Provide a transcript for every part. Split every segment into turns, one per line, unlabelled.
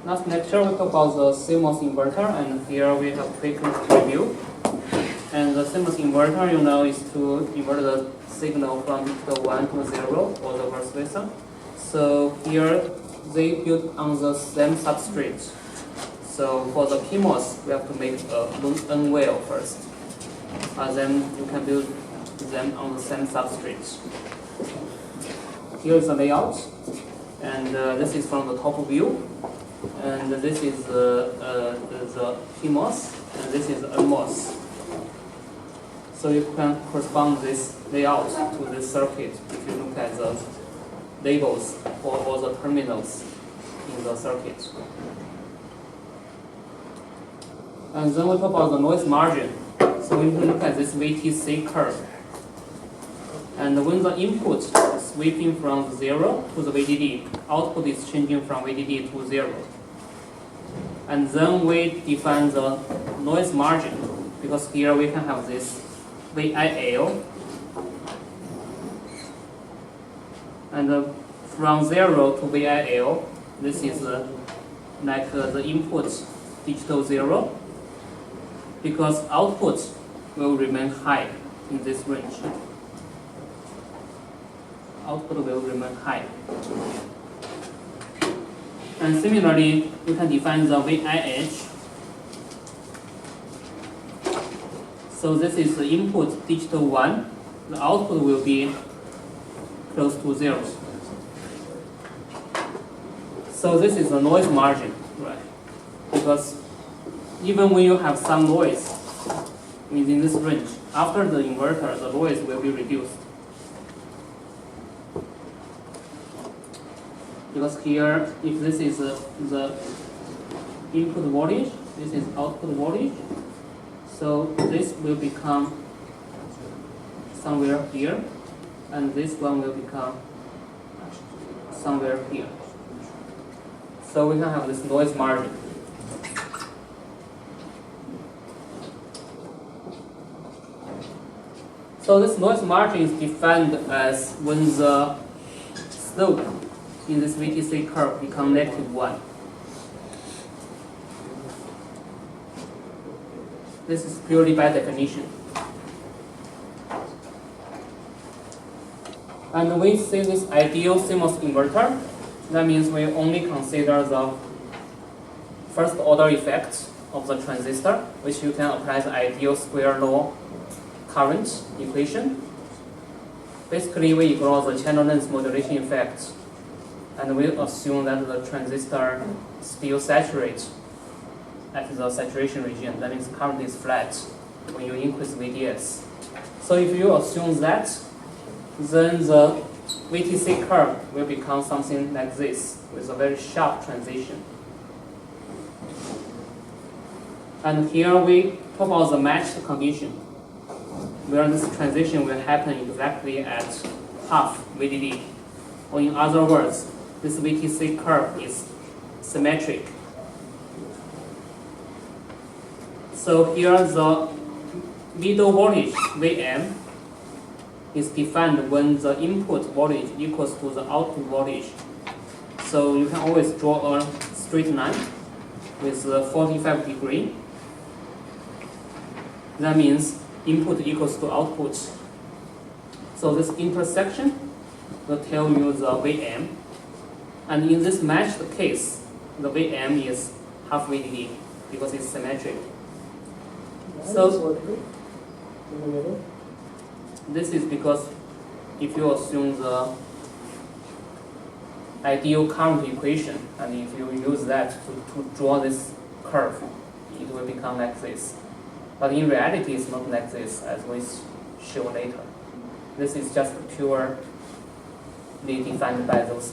Last lecture we talked about the CMOS inverter, and here we have quick review. And the CMOS inverter, you know, is to invert the signal from digital 1 to 0 or the vice versa. So here they build on the same substrate. So for the PMOS, we have to make a N well first. And then you can build them on the same substrate. Here is the layout, and this is from the top view. And this is the PMOS, and this is NMOS. So you can correspond this layout to this circuit if you look at the labels or all the terminals in the circuit. And then we talk about the noise margin. So we look at this VTC curve. And when the input is sweeping from 0 to the VDD, output is changing from VDD to 0. And then we define the noise margin, because here we can have this VIL. And from 0 to VIL, this is like the input digital 0, because output will remain high in this range. Output will remain high. And similarly, you can define the VIH. So this is the input digital 1. The output will be close to 0. So this is the noise margin, right? Because even when you have some noise within this range, after the inverter, the noise will be reduced. Because here, if this is the input voltage, this is output voltage, so this will become somewhere here, and this one will become somewhere here. So we can have this noise margin. So this noise margin is defined as when the slope in this VTC curve become -1. This is purely by definition. And we see this ideal CMOS inverter. That means we only consider the first order effects of the transistor, which you can apply the ideal square law current equation. Basically, we ignore the channel length modulation effect, and we assume that the transistor still saturates at the saturation region. That means current is flat when you increase VDS. So if you assume that, then the VTC curve will become something like this, with a very sharp transition. And here we talk about the matched condition, where this transition will happen exactly at half VDD. Or in other words, this VTC curve is symmetric. So here the middle voltage, Vm, is defined when the input voltage equals to the output voltage. So you can always draw a straight line with 45 degree. That means input equals to output. So this intersection will tell you the Vm. And in this matched case, the Vm is half VDD because it's symmetric. So this is because if you assume the ideal current equation, and if you use that to draw this curve, it will become like this. But in reality, it's not like this, as we show later. This is just purely defined by those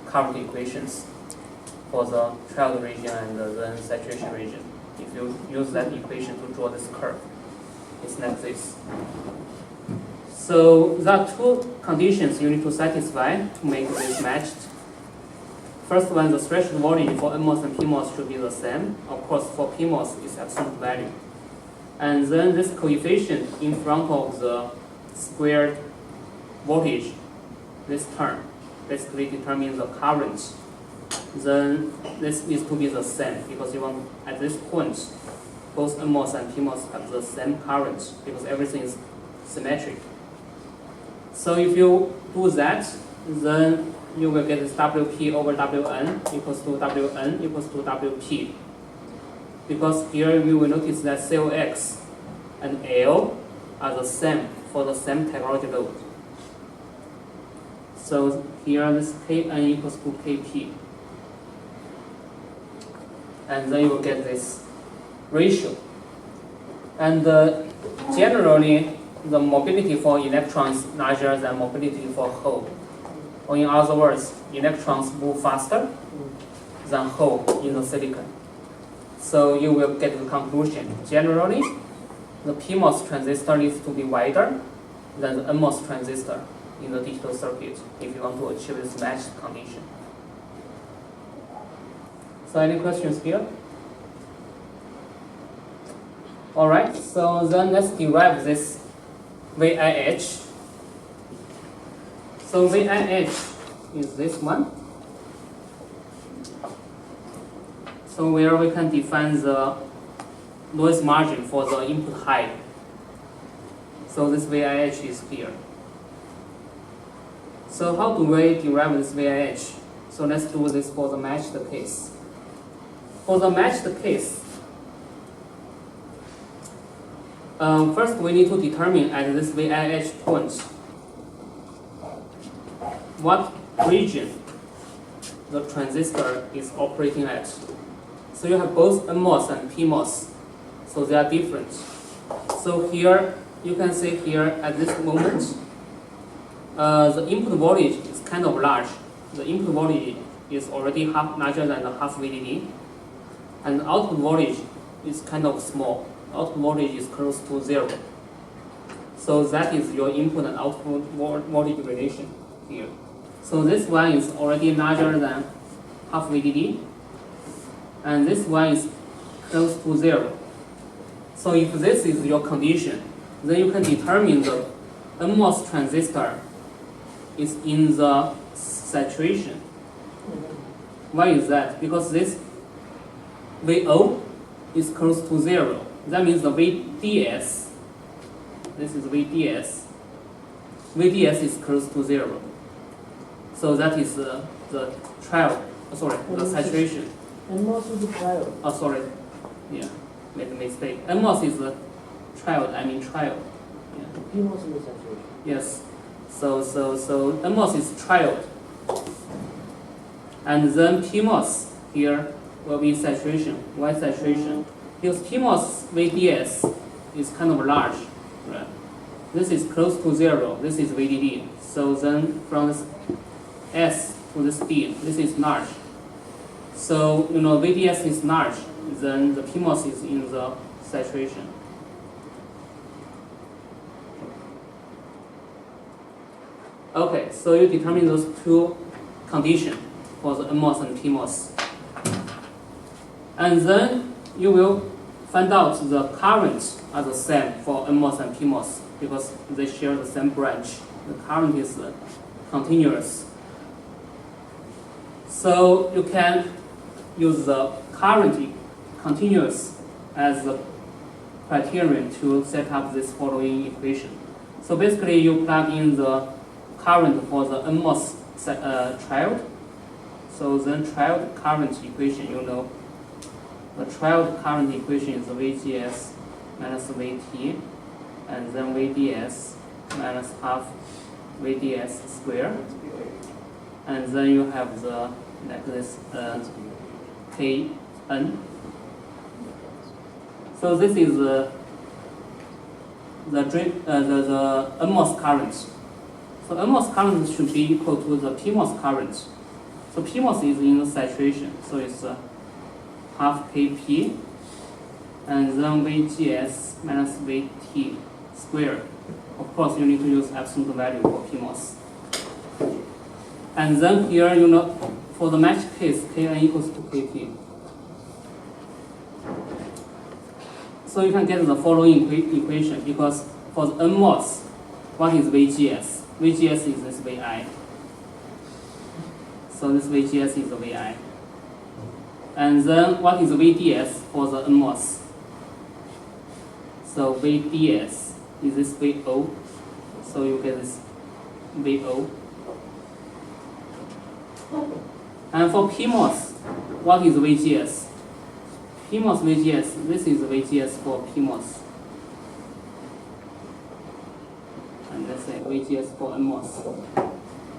current equations for the trial region and the saturation region. If you use that equation to draw this curve, it's like this. So there are two conditions you need to satisfy to make this matched. First one, the threshold voltage for NMOS and PMOS should be the same. Of course, for PMOS, it's absolute value. And then this coefficient in front of the squared voltage, this term, basically determines the current then this needs to be the same because you want at this point both NMOS and PMOS have the same current because everything is symmetric. So if you do that, then you will get this WP over WN equals to WN equals to WP. Because here you will notice that COX and L are the same for the same technology load. So here this Kn equals to Kp. And then you will get this ratio. And generally, the mobility for electrons is larger than mobility for hole. Or in other words, electrons move faster than hole in the silicon. So you will get the conclusion. Generally, the PMOS transistor needs to be wider than the NMOS transistor in the digital circuit if you want to achieve this matched condition. So any questions here? Alright, so then let's derive this VIH. So VIH is this one. So where we can define the noise margin for the input high. So this VIH is here. So how do we derive this VIH? So let's do this for the matched case. For the matched case, first we need to determine at this VIH point what region the transistor is operating at. So you have both NMOS and PMOS, so they are different. So here you can see here at this moment, the input voltage is kind of large. The input voltage is already larger than the half VDD, and the output voltage is kind of small. Output voltage is close to 0. So that is your input and output voltage relation here. So this one is already larger than half VDD, and this one is close to 0. So if this is your condition, then you can determine the NMOS transistor is in the saturation. Why is that? Because this VO is close to 0. That means the VDS, this is VDS, VDS is close to 0. So that is the trial, the saturation.
NMOS is the trial.
Oh, sorry. Yeah, made a mistake. NMOS is the trial, trial. Yeah.
PMOS is the saturation.
Yes. So NMOS is trial. And then PMOS here will be saturation. Why saturation? Because PMOS VDS is kind of large, right? This is close to 0. This is VDD. So then from this S to this D, this is large. So VDS is large, then the PMOS is in the saturation. Okay, so you determine those two conditions for the NMOS and PMOS. And then you will find out the current are the same for NMOS and PMOS because they share the same branch. The current is continuous. So you can use the current continuous as the criterion to set up this following equation. So basically you plug in the current for the NMOS triode. So then triode current equation, the triode current equation is VGS minus VT, and then VDS minus half VDS squared, and then you have the like this Kn. So this is the NMOS current. So NMOS current should be equal to the PMOS current. So PMOS is in the saturation, so it's half Kp, and then VGS minus VT squared. Of course, you need to use absolute value for PMOS. And then here, for the matched case, Kn equals to Kp. So you can get the following equation because for the NMOS, what is VGS? VGS is this Vi. So this VGS is the Vi. And then what is VDS for the NMOS? So VDS is this VO. So you get this VO. And for PMOS, what is VGS? PMOS VGS, this is VGS for PMOS. And let's say VGS for NMOS.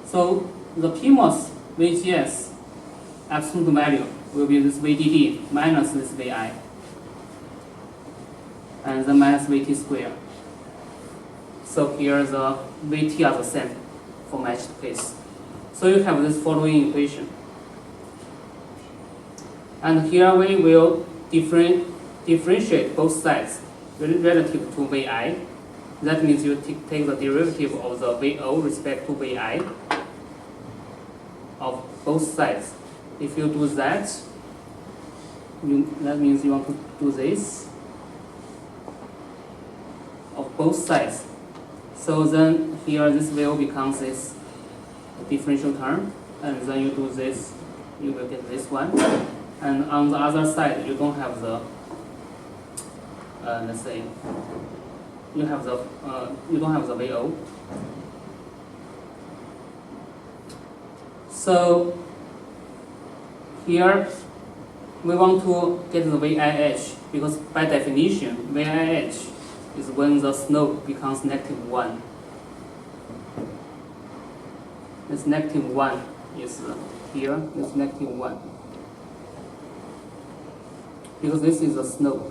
So the PMOS VGS absolute value will be this VDD minus this VI. And then minus VT squared. So here the VT are the same for matched case. So you have this following equation. And here we will differentiate both sides relative to VI. That means you take the derivative of the VO respect to VI of both sides. If you do that, that means you want to do this of both sides. So then here this will becomes this differential term, and then you do this, you will get this one. And on the other side, you don't have the let's say you don't have the VO. So here we want to get the VIH because by definition VIH is when the slope becomes -1. This -1 is here, this -1. Because this is the slope.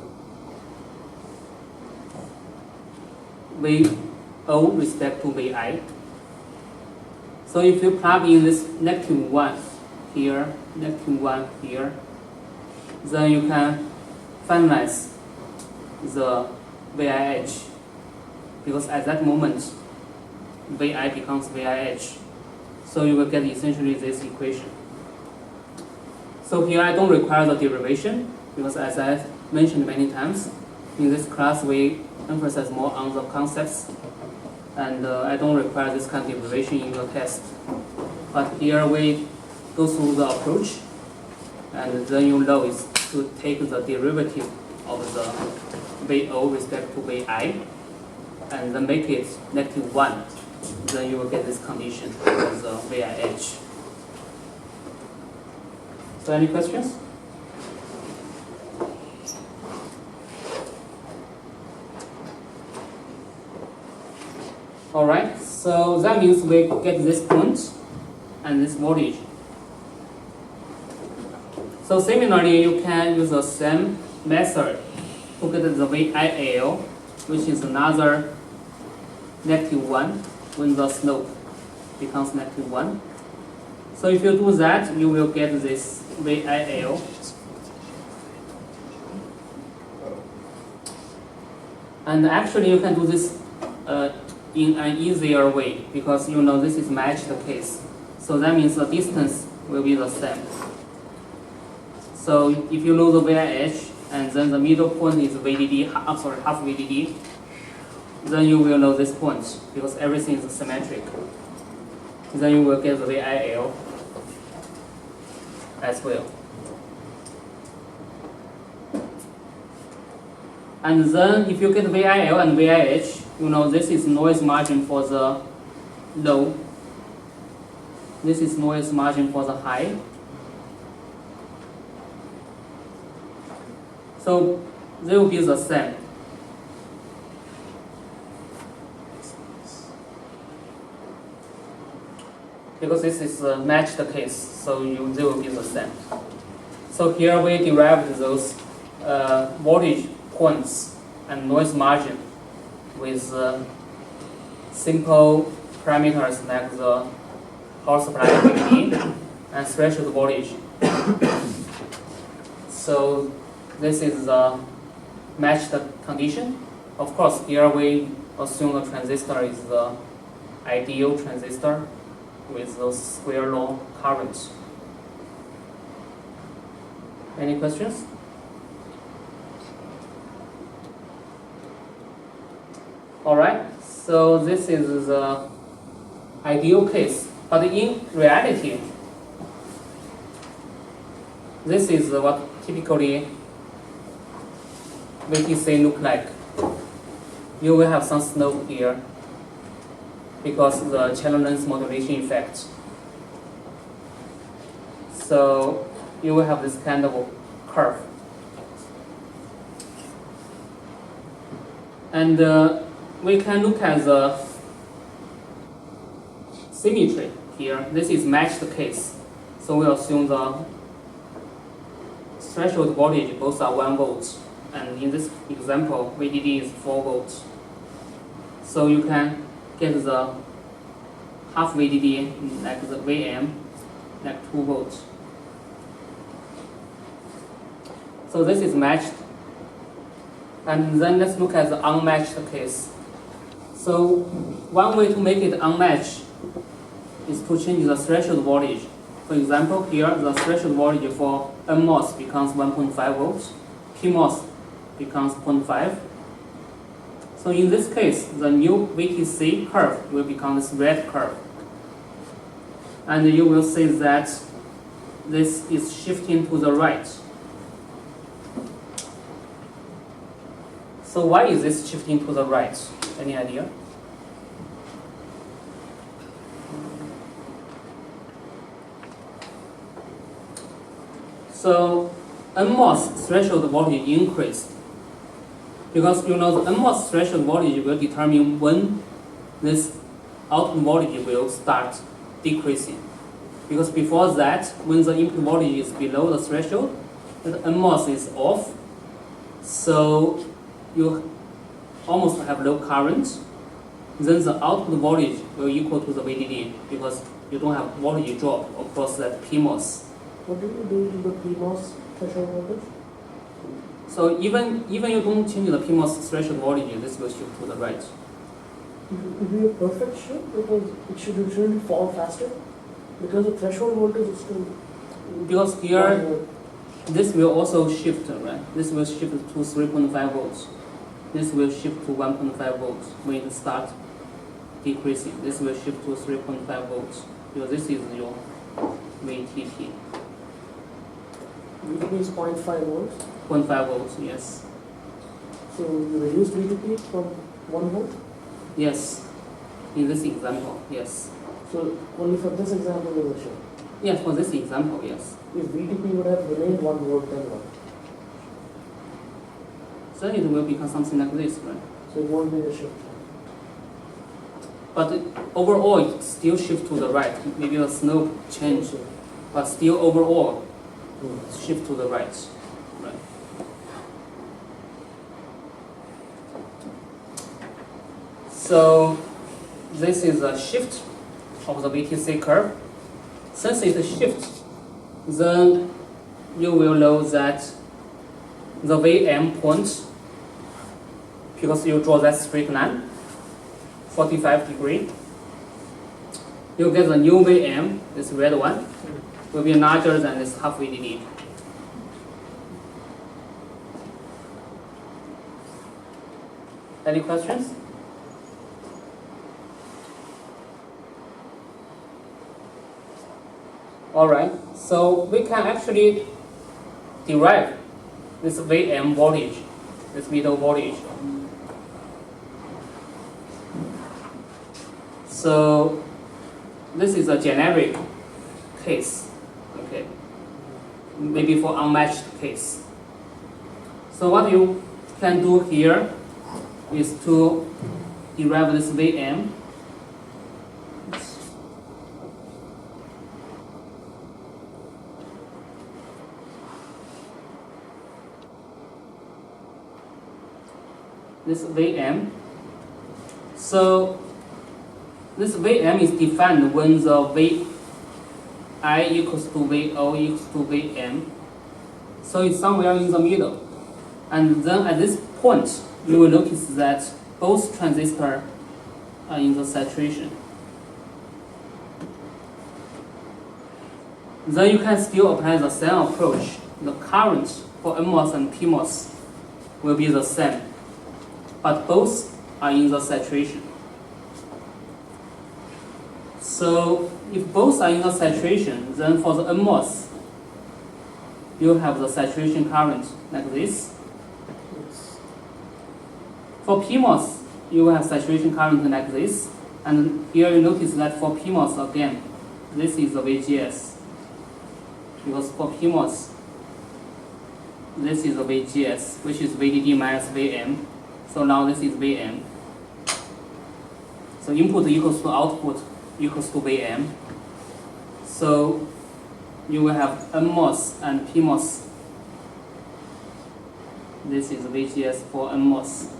VO respect to VI. So if you plug in this -1 here, -1 here, then you can finalize the VIH, because at that moment VI becomes VIH. So you will get essentially this equation. So here I don't require the derivation, because as I mentioned many times, in this class we emphasize more on the concepts, and I don't require this kind of derivation in your test. But here we go through the approach, and then you know is to take the derivative of the VO respect to VI, and then make it -1. Then you will get this condition for the VIH. So any questions? Alright, so that means we get this point and this voltage. So similarly, you can use the same method to get the VIL, which is another -1 when the slope becomes -1. So if you do that, you will get this VIL. And actually you can do this in an easier way, because you know this is matched case. So that means the distance will be the same. So if you know the VIH and then the middle point is VDD, half VDD, then you will know this point because everything is symmetric. Then you will get the VIL as well. And then if you get VIL and VIH, you know this is noise margin for the low. This is noise margin for the high. So they will be the same. Because this is a matched case, so they will be the same. So here we derived those voltage points and noise margin with simple parameters like the power supply VDD and threshold voltage. So this is the matched condition. Of course, here we assume the transistor is the ideal transistor with those square law currents. Any questions? Alright, so this is the ideal case, but in reality, this is what typically VTC look like. You will have some slope here because the channel length modulation effect. So you will have this kind of curve. And we can look at the symmetry here. This is matched case. So we assume the threshold voltage both are 1 volt. And in this example, VDD is 4 volts. So you can get the half VDD like the VM, like 2 volts. So this is matched. And then let's look at the unmatched case. So one way to make it unmatched is to change the threshold voltage. For example, here the threshold voltage for NMOS becomes 1.5 volts, PMOS becomes 0.5. So in this case, the new VTC curve will become this red curve. And you will see that this is shifting to the right. So why is this shifting to the right? Any idea? So NMOS threshold voltage increased because you know the NMOS threshold voltage will determine when this output voltage will start decreasing. Because before that, when the input voltage is below the threshold, the NMOS is off. So you almost have low current. Then the output voltage will equal to the VDD because you don't have voltage drop across that PMOS.
What do you do to the PMOS threshold voltage?
So even you don't change the PMOS threshold voltage, this will shift to the right.
It will be a perfect shift because it shouldn't fall faster because the threshold voltage is still.
Because here, this will also shift, right? This will shift to 3.5 volts. This will shift to 1.5 volts when it starts decreasing. This will shift to 3.5 volts because this is your VTT.
VTP is 0.5 volts.
0.5 volts, yes.
So you reduce VTP from 1 volt?
Yes. In this example, yes.
So only for this example there is a shift.
Yes, for this example, yes.
If VTP would have remained 1 volt, then what?
Then it will become something like this, right?
So it won't be a shift.
But overall, it still shift to the right. Maybe the slope change, but still overall shift to the right. Right. So this is a shift of the VTC curve. Since it's a shift, then you will know that the VM point, because you draw that straight line, 45 degree, you get the new VM, this red one, will be larger than this half VDD. Any questions? Alright, so we can actually derive this VM voltage, this middle voltage. So this is a generic case, okay, maybe for unmatched case. So what you can do here is to derive this VM. This VM. So this Vm is defined when the Vi equals to Vo equals to Vm. So it's somewhere in the middle. And then at this point, you will notice that both transistors are in the saturation. Then you can still apply the same approach. The current for NMOS and PMOS will be the same, but both are in the saturation. So if both are in the saturation, then for the NMOS, you have the saturation current like this.
Yes.
For PMOS, you will have saturation current like this. And here you notice that for PMOS again, this is the VGS. Because for PMOS, this is the VGS, which is VDD minus VM. So now this is VM. So input equals to output equals to VM. So you will have NMOS and PMOS. This is VGS for NMOS,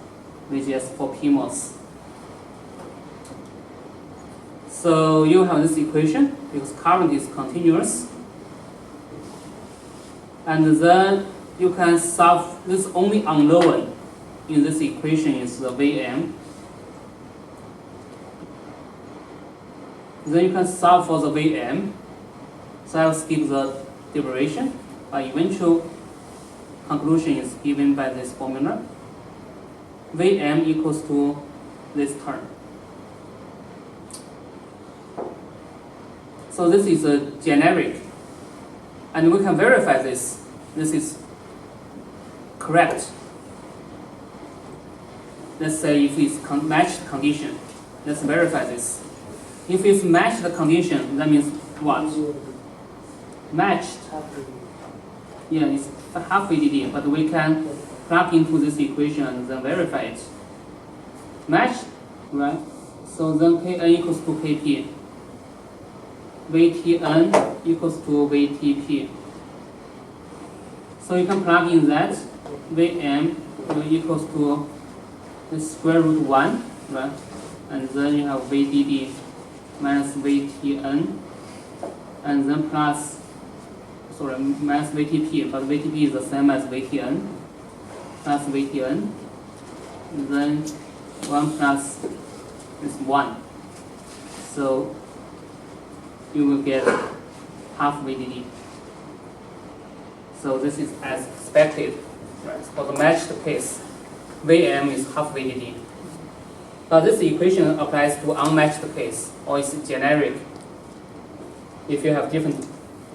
VGS for PMOS. So you have this equation because current is continuous. And then you can solve this only unknown in this equation is the VM. Then you can solve for the VM. So I'll skip the derivation, but eventual conclusion is given by this formula. Vm equals to this term. So this is a generic, and we can verify this. This is correct. Let's say if it's matched condition, let's verify this. If it's matched condition, that means what? Matched. Yeah, it's half VDD, but we can plug into this equation and then verify it. Matched, right? So then Kn equals to Kp. Vtn equals to Vtp. So you can plug in that Vm equals to the square root 1, right? And then you have Vdd minus Vtn, and then plus, sorry, minus Vtp, but Vtp is the same as Vtn, plus Vtn, and then 1 plus is 1. So you will get half VDD. So this is as expected. Right? For the matched case, Vm is half VDD. But this equation applies to unmatched case, or it's generic. If you have different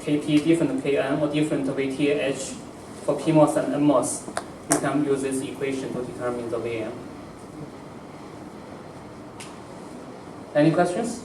Kp, different Kn, or different VTH for PMOS and NMOS, you can use this equation to determine the Vm. Any questions?